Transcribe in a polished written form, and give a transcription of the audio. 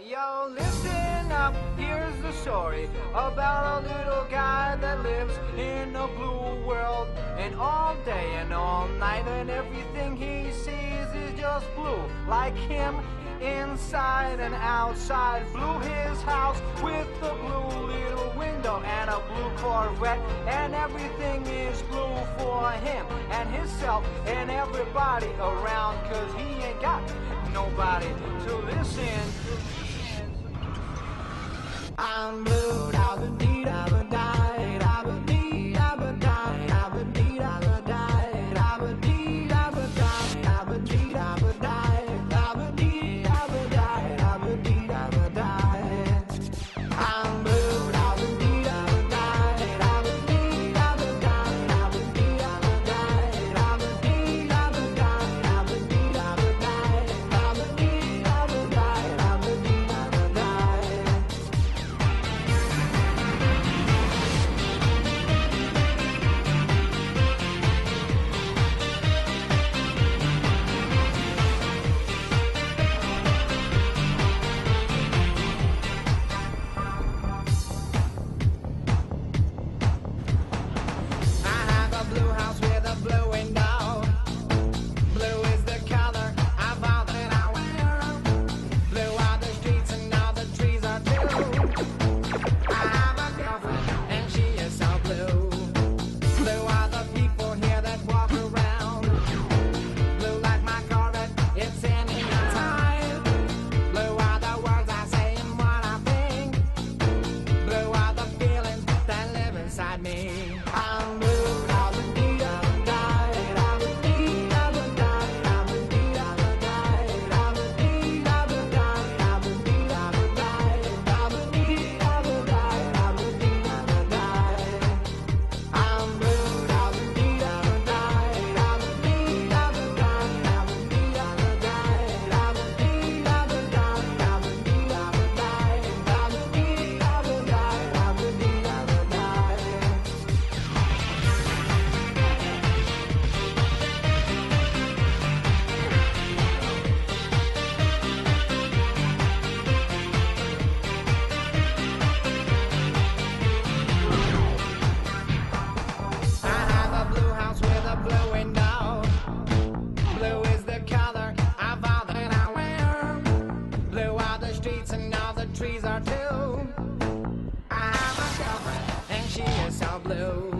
Yo, listen up, here's the story about a little guy that lives in a blue world. And all day and all night, and everything he sees is just blue. Like him, inside and outside. Blue his house with a blue little window and a blue Corvette. And everything is blue for him and himself and everybody around. Cause he ain't got nobody to listen. I'm blue, da ba dee da ba die, da ba dee da ba die, da ba dee da ba die, da ba dee da ba die, da ba dee da ba die, da ba dee da ba die, da ba dee da ba die. I'm blue, da ba dee da ba die, da ba dee da ba die, da ba dee da ba die, da ba dee da ba die, da ba dee da ba die, da ba dee da ba die, da ba dee da ba die. I have a blue house with a blue window. Blue is the color of all that I wear. Blue are the streets and all the trees are blue. I have a girlfriend and she is so blue. Blue are the people here that walk around. Blue like my Corvette, it's any time. Blue are the words I say and what I think. Blue are the feelings that live inside me. I'm blue, da ba dee da ba die, da ba dee da ba die, da ba dee da ba die, da ba dee da ba die, da ba dee da ba die, da ba dee da ba die, da ba dee da ba die. I'm blue, da ba dee da ba die, da ba dee da ba die, da ba dee da ba die, da ba dee da ba die, da ba dee da ba die, da ba dee da ba die, da ba dee da ba die. I have a blue house with a blue window. Blue is the color of all that I wear. Blue are the streets and all the trees are too. I have a girlfriend and she is so blue.